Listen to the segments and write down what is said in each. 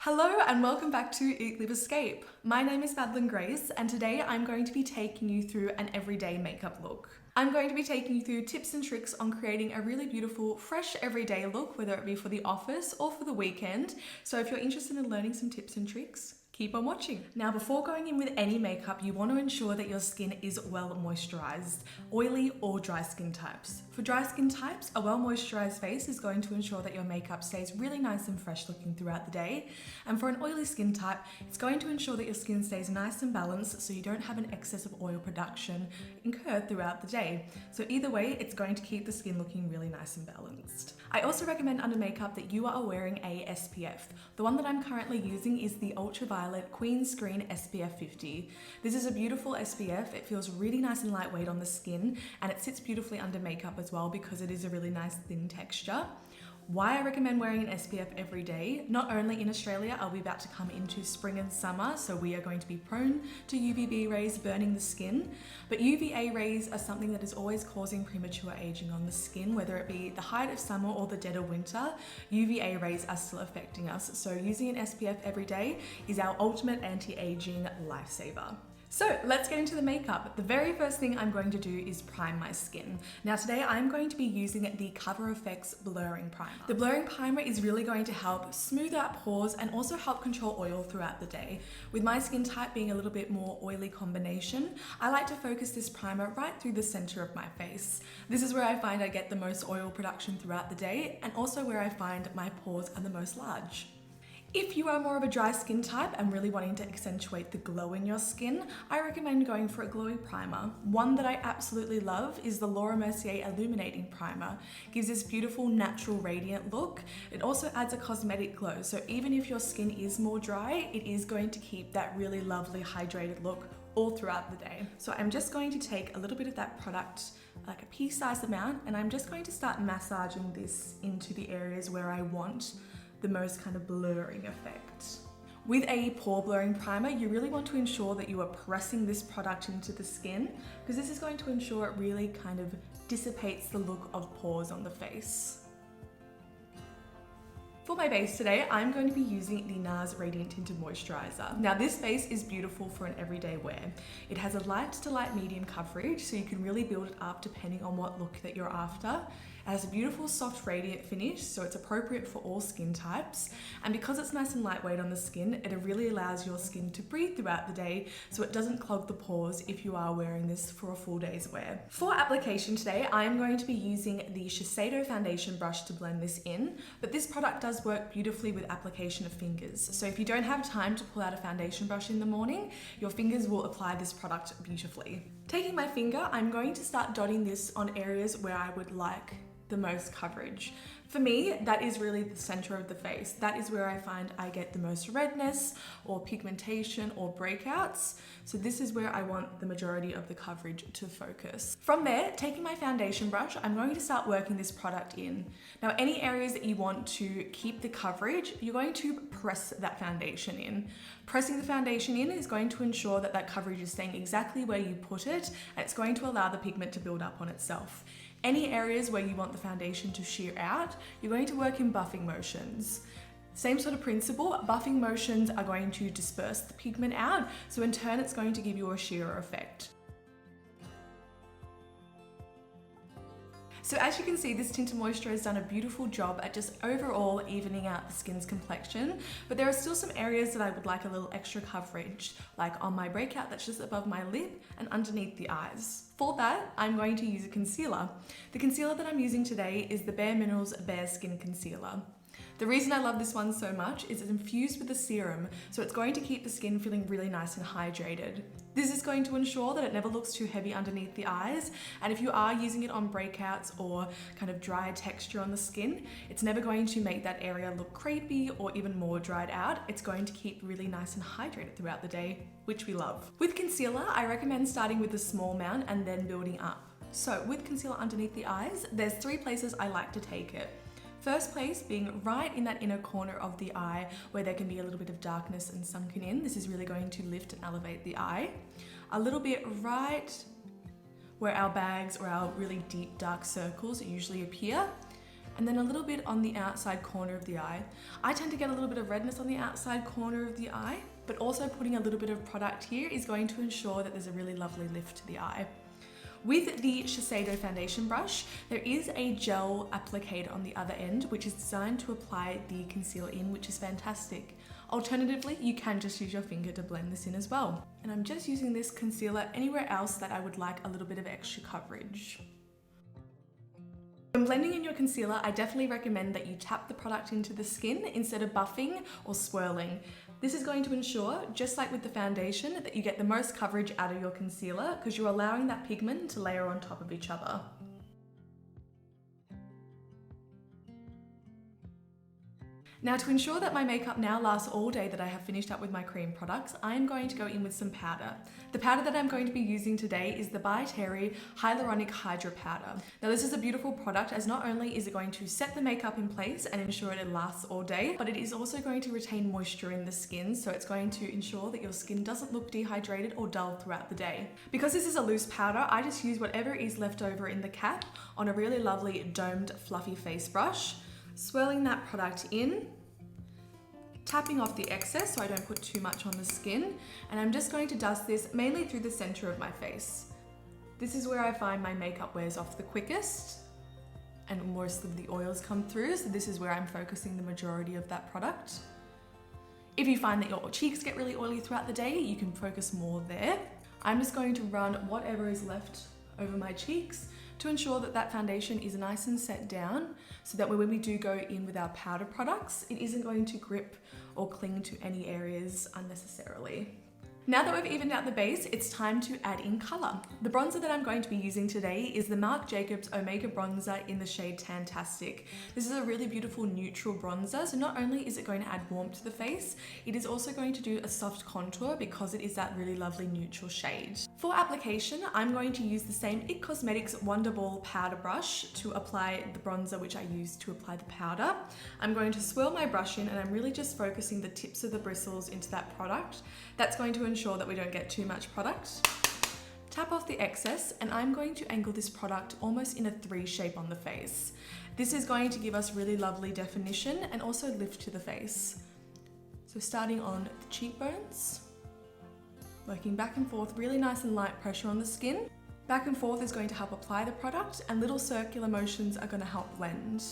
Hello and welcome back to Eat.Live.Escape. My name is Madeline Grace and today I'm going to be taking you through an everyday makeup look. I'm going to be taking you through tips and tricks on creating a really beautiful, fresh everyday look, whether it be for the office or for the weekend. So if you're interested in learning some tips and tricks, keep on watching. Now, before going in with any makeup, you want to ensure that your skin is well moisturized, oily or dry skin types. For dry skin types, a well moisturized face is going to ensure that your makeup stays really nice and fresh looking throughout the day. And for an oily skin type, it's going to ensure that your skin stays nice and balanced so you don't have an excess of oil production incurred throughout the day. So either way, it's going to keep the skin looking really nice and balanced. I also recommend under makeup that you are wearing a SPF. The one that I'm currently using is the Ultraviolet Queen Screen SPF 50. This is a beautiful SPF. It feels really nice and lightweight on the skin, and it sits beautifully under makeup as well because it is a really nice thin texture. Why I recommend wearing an SPF every day, not only in Australia are we about to come into spring and summer, so we are going to be prone to UVB rays burning the skin, but UVA rays are something that is always causing premature aging on the skin, whether it be the height of summer or the dead of winter, UVA rays are still affecting us. So using an SPF every day is our ultimate anti-aging lifesaver. So let's get into the makeup. The very first thing I'm going to do is prime my skin. Now today I'm going to be using the Cover FX Blurring Primer. The blurring primer is really going to help smooth out pores and also help control oil throughout the day. With my skin type being a little bit more oily combination, I like to focus this primer right through the center of my face. This is where I find I get the most oil production throughout the day and also where I find my pores are the most large. If you are more of a dry skin type and really wanting to accentuate the glow in your skin, I recommend going for a glowy primer. One that I absolutely love is the Laura Mercier Illuminating Primer. It gives this beautiful, natural, radiant look. It also adds a cosmetic glow, so even if your skin is more dry, it is going to keep that really lovely, hydrated look all throughout the day. So I'm just going to take a little bit of that product, like a pea-sized amount, and I'm just going to start massaging this into the areas where I want the most kind of blurring effect. With a pore blurring primer, you really want to ensure that you are pressing this product into the skin because this is going to ensure it really kind of dissipates the look of pores on the face. For my base today, I'm going to be using the NARS Radiant Tinted Moisturizer. Now this base is beautiful for an everyday wear. It has a light to light medium coverage, so you can really build it up depending on what look that you're after. It has a beautiful soft radiant finish, so it's appropriate for all skin types. And because it's nice and lightweight on the skin, it really allows your skin to breathe throughout the day so it doesn't clog the pores if you are wearing this for a full day's wear. For application today, I am going to be using the Eyeshadow foundation brush to blend this in, but this product does work beautifully with application of fingers. So if you don't have time to pull out a foundation brush in the morning, your fingers will apply this product beautifully. Taking my finger, I'm going to start dotting this on areas where I would like the most coverage. For me, that is really the center of the face. That is where I find I get the most redness or pigmentation or breakouts. So this is where I want the majority of the coverage to focus. From there, taking my foundation brush, I'm going to start working this product in. Now, any areas that you want to keep the coverage, you're going to press that foundation in. Pressing the foundation in is going to ensure that that coverage is staying exactly where you put it, and it's going to allow the pigment to build up on itself. Any areas where you want the foundation to sheer out, you're going to work in buffing motions. Same sort of principle, buffing motions are going to disperse the pigment out, so in turn it's going to give you a shearer effect. So as you can see, this tinted moisturizer has done a beautiful job at just overall evening out the skin's complexion, but there are still some areas that I would like a little extra coverage, like on my breakout that's just above my lip and underneath the eyes. For that, I'm going to use a concealer. The concealer that I'm using today is the Bare Minerals Bare Skin Concealer. The reason I love this one so much is it's infused with a serum, so it's going to keep the skin feeling really nice and hydrated. This is going to ensure that it never looks too heavy underneath the eyes, and if you are using it on breakouts or kind of dry texture on the skin, it's never going to make that area look crepey or even more dried out. It's going to keep really nice and hydrated throughout the day, which we love. With concealer, I recommend starting with a small amount and then building up. So with concealer underneath the eyes, there's 3 places I like to take it. First place being right in that inner corner of the eye where there can be a little bit of darkness and sunken in. This is really going to lift and elevate the eye. A little bit right where our bags or our really deep dark circles usually appear. and then a little bit on the outside corner of the eye. I tend to get a little bit of redness on the outside corner of the eye, but also putting a little bit of product here is going to ensure that there's a really lovely lift to the eye. With the Eyeshadow foundation brush, there is a gel applicator on the other end, which is designed to apply the concealer in, which is fantastic. Alternatively, you can just use your finger to blend this in as well. And I'm just using this concealer anywhere else that I would like a little bit of extra coverage. When blending in your concealer, I definitely recommend that you tap the product into the skin instead of buffing or swirling. This is going to ensure, just like with the foundation, that you get the most coverage out of your concealer because you're allowing that pigment to layer on top of each other. Now, to ensure that my makeup now lasts all day that I have finished up with my cream products, I am going to go in with some powder. The powder that I'm going to be using today is the By Terry Hyaluronic Hydra Powder. Now, this is a beautiful product as not only is it going to set the makeup in place and ensure it lasts all day, but it is also going to retain moisture in the skin, so it's going to ensure that your skin doesn't look dehydrated or dull throughout the day. Because this is a loose powder, I just use whatever is left over in the cap on a really lovely domed fluffy face brush, swirling that product in, tapping off the excess so I don't put too much on the skin, and I'm just going to dust this mainly through the center of my face. This is where I find my makeup wears off the quickest and most of the oils come through, so this is where I'm focusing the majority of that product. If you find that your cheeks get really oily throughout the day, you can focus more there. I'm just going to run whatever is left over my cheeks to ensure that that foundation is nice and set down so that when we do go in with our powder products, it isn't going to grip or cling to any areas unnecessarily. Now that we've evened out the base, it's time to add in color. The bronzer that I'm going to be using today is the Marc Jacobs Omega Bronzer in the shade Tantastic. This is a really beautiful neutral bronzer, so not only is it going to add warmth to the face, it is also going to do a soft contour because it is that really lovely neutral shade. For application, I'm going to use the same It Cosmetics Wonder Ball powder brush to apply the bronzer which I used to apply the powder. I'm going to swirl my brush in and I'm really just focusing the tips of the bristles into that product. That's going to ensure that we don't get too much product. Tap off the excess, and I'm going to angle this product almost in a 3 shape on the face. This is going to give us really lovely definition and also lift to the face. So starting on the cheekbones, working back and forth, really nice and light pressure on the skin. Back and forth is going to help apply the product, and little circular motions are going to help blend.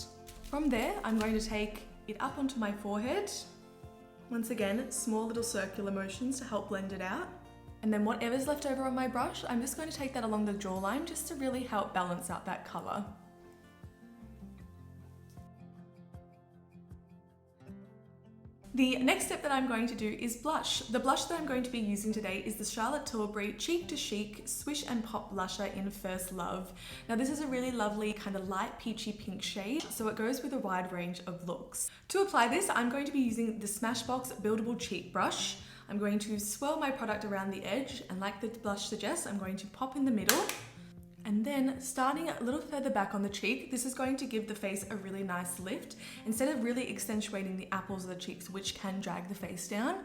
From there, I'm going to take it up onto my forehead. Once again, small little circular motions to help blend it out. And then whatever's left over on my brush, I'm just going to take that along the jawline just to really help balance out that color. The next step that I'm going to do is blush. The blush that I'm going to be using today is the Charlotte Tilbury Cheek to Chic Swish and Pop Blusher in First Love. Now this is a really lovely kind of light peachy pink shade, so it goes with a wide range of looks. To apply this, I'm going to be using the Smashbox Buildable Cheek Brush. I'm going to swirl my product around the edge, and like the blush suggests, I'm going to pop in the middle. And then starting a little further back on the cheek, this is going to give the face a really nice lift instead of really accentuating the apples of the cheeks, which can drag the face down.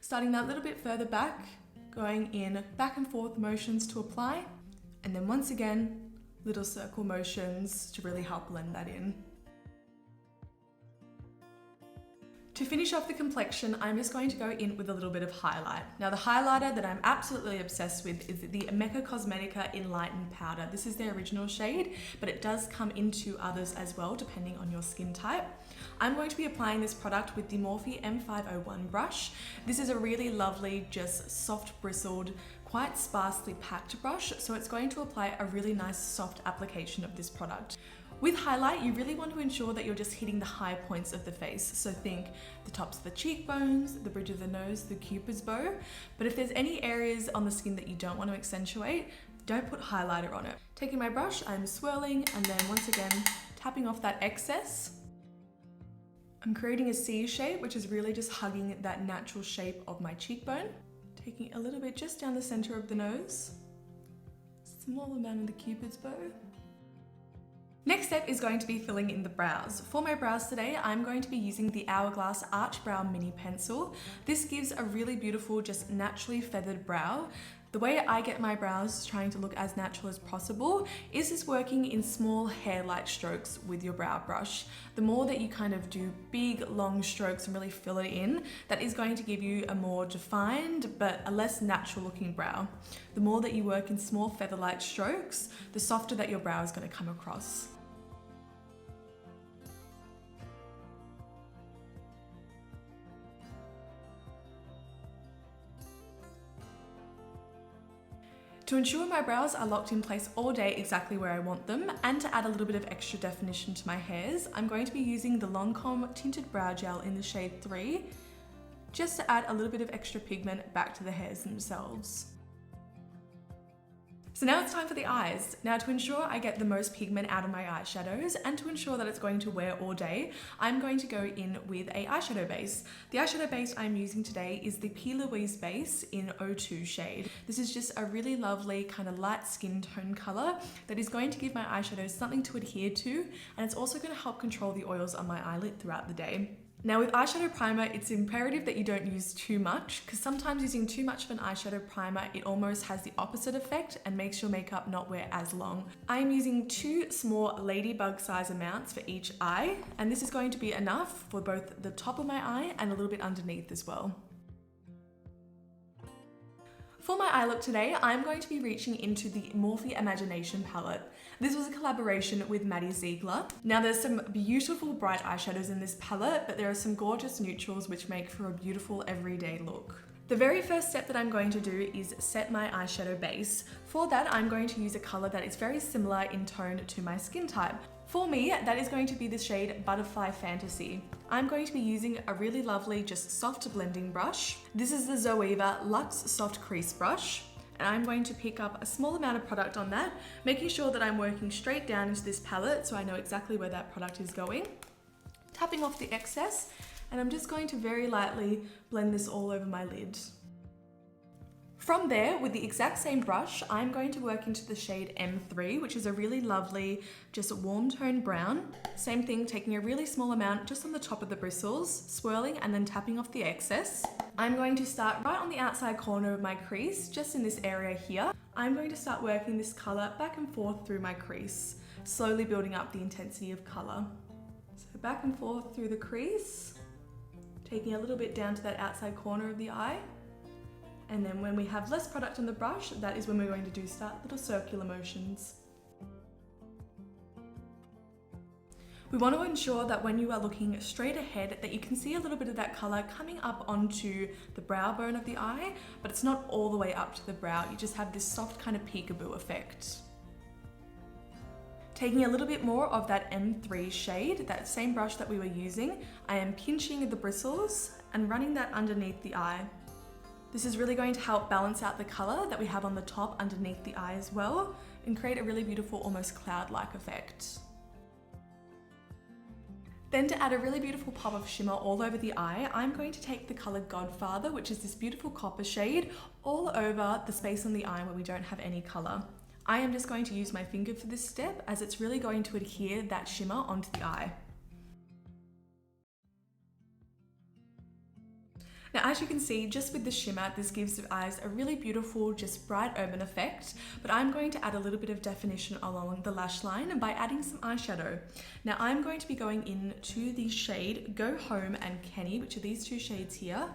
Starting that little bit further back, going in back and forth motions to apply, and then once again, little circle motions to really help blend that in. To finish off the complexion, I'm just going to go in with a little bit of highlight. Now the highlighter that I'm absolutely obsessed with is the Mecca Cosmetica Enlighten Powder. This is their original shade, but it does come into others as well, depending on your skin type. I'm going to be applying this product with the Morphe M501 brush. This is a really lovely, just soft bristled, quite sparsely packed brush, so it's going to apply a really nice soft application of this product. With highlight, you really want to ensure that you're just hitting the high points of the face. So think the tops of the cheekbones, the bridge of the nose, the cupid's bow. But if there's any areas on the skin that you don't want to accentuate, don't put highlighter on it. Taking my brush, I'm swirling and then once again, tapping off that excess. I'm creating a C shape, which is really just hugging that natural shape of my cheekbone. Taking a little bit just down the center of the nose. Small amount of the cupid's bow. Next step is going to be filling in the brows. For my brows today, I'm going to be using the Hourglass Arch Brow Mini Pencil. This gives a really beautiful, just naturally feathered brow. The way I get my brows trying to look as natural as possible is just working in small hair-like strokes with your brow brush. The more that you kind of do big, long strokes and really fill it in, that is going to give you a more defined but a less natural looking brow. The more that you work in small feather-like strokes, the softer that your brow is going to come across. To ensure my brows are locked in place all day exactly where I want them, and to add a little bit of extra definition to my hairs, I'm going to be using the Lancome Tinted Brow Gel in the shade 3, just to add a little bit of extra pigment back to the hairs themselves. So now it's time for the eyes. Now, to ensure I get the most pigment out of my eyeshadows and to ensure that it's going to wear all day, I'm going to go in with a eyeshadow base. The eyeshadow base I'm using today is the P. Louise base in 02 shade. This is just a really lovely kind of light skin tone color that is going to give my eyeshadows something to adhere to, and it's also going to help control the oils on my eyelid throughout the day. Now with eyeshadow primer, it's imperative that you don't use too much, because sometimes using too much of an eyeshadow primer, it almost has the opposite effect and makes your makeup not wear as long. I am using 2 small ladybug size amounts for each eye, and this is going to be enough for both the top of my eye and a little bit underneath as well. For my eye look today, I'm going to be reaching into the Morphe Imagination palette. This was a collaboration with Maddie Ziegler. Now there's some beautiful bright eyeshadows in this palette, but there are some gorgeous neutrals which make for a beautiful everyday look. The very first step that I'm going to do is set my eyeshadow base. For that, I'm going to use a color that is very similar in tone to my skin type. For me, that is going to be the shade Butterfly Fantasy. I'm going to be using a really lovely, just soft blending brush. This is the Zoeva Luxe Soft Crease Brush. And I'm going to pick up a small amount of product on that, making sure that I'm working straight down into this palette so I know exactly where that product is going. Tapping off the excess, and I'm just going to very lightly blend this all over my lid. From there, with the exact same brush, I'm going to work into the shade M3, which is a really lovely, just warm tone brown. Same thing, taking a really small amount just on the top of the bristles, swirling and then tapping off the excess. I'm going to start right on the outside corner of my crease, just in this area here. I'm going to start working this color back and forth through my crease, slowly building up the intensity of color. So back and forth through the crease, taking a little bit down to that outside corner of the eye. And then when we have less product on the brush, that is when we're going to start little circular motions. We want to ensure that when you are looking straight ahead, that you can see a little bit of that color coming up onto the brow bone of the eye, but it's not all the way up to the brow. You just have this soft kind of peekaboo effect. Taking a little bit more of that M3 shade, that same brush that we were using, I am pinching the bristles and running that underneath the eye. This is really going to help balance out the color that we have on the top underneath the eye as well, and create a really beautiful, almost cloud-like effect. Then to add a really beautiful pop of shimmer all over the eye, I'm going to take the color Godfather, which is this beautiful copper shade, all over the space on the eye where we don't have any color. I am just going to use my finger for this step, as it's really going to adhere that shimmer onto the eye. Now, as you can see, just with the shimmer, this gives the eyes a really beautiful, just bright urban effect, but I'm going to add a little bit of definition along the lash line by adding some eyeshadow. Now, I'm going to be going into the shade Go Home and Kenny, which are these 2 shades here.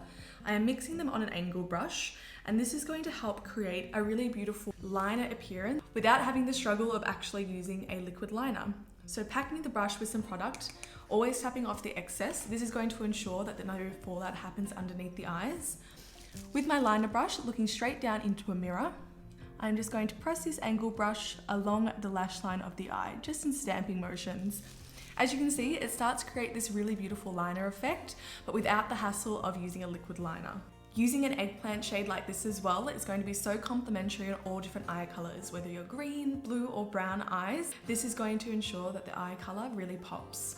I am mixing them on an angle brush, and this is going to help create a really beautiful liner appearance without having the struggle of actually using a liquid liner. So packing the brush with some product, always tapping off the excess. This is going to ensure that no fallout happens underneath the eyes. With my liner brush, looking straight down into a mirror, I'm just going to press this angle brush along the lash line of the eye, just in stamping motions. As you can see, it starts to create this really beautiful liner effect, but without the hassle of using a liquid liner. Using an eggplant shade like this as well is going to be so complementary in all different eye colors, whether you're green, blue, or brown eyes. This is going to ensure that the eye color really pops.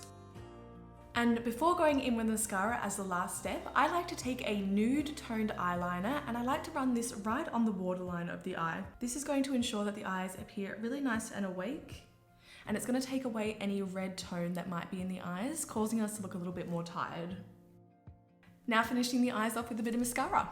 And before going in with mascara as the last step, I like to take a nude toned eyeliner, and I like to run this right on the waterline of the eye. This is going to ensure that the eyes appear really nice and awake, and it's going to take away any red tone that might be in the eyes, causing us to look a little bit more tired. Now finishing the eyes off with a bit of mascara.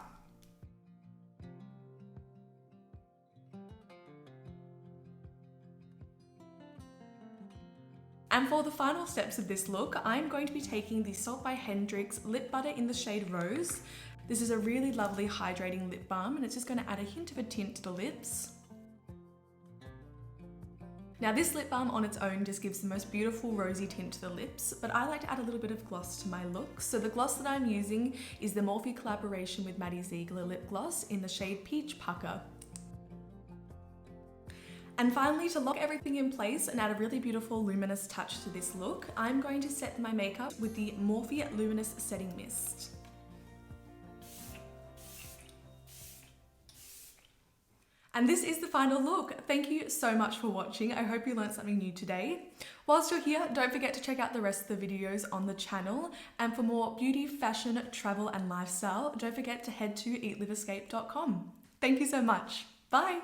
And for the final steps of this look, I'm going to be taking the Salt by Hendrix Lip Butter in the shade Rose. This is a really lovely hydrating lip balm, and it's just going to add a hint of a tint to the lips. Now this lip balm on its own just gives the most beautiful rosy tint to the lips, but I like to add a little bit of gloss to my look. So the gloss that I'm using is the Morphe collaboration with Maddie Ziegler lip gloss in the shade Peach Pucker. And finally, to lock everything in place and add a really beautiful luminous touch to this look, I'm going to set my makeup with the Morphe Luminous Setting Mist. And this is the final look. Thank you so much for watching. I hope you learned something new today. Whilst you're here, don't forget to check out the rest of the videos on the channel. And for more beauty, fashion, travel, and lifestyle, don't forget to head to Eat.Live.Escape.com. Thank you so much. Bye.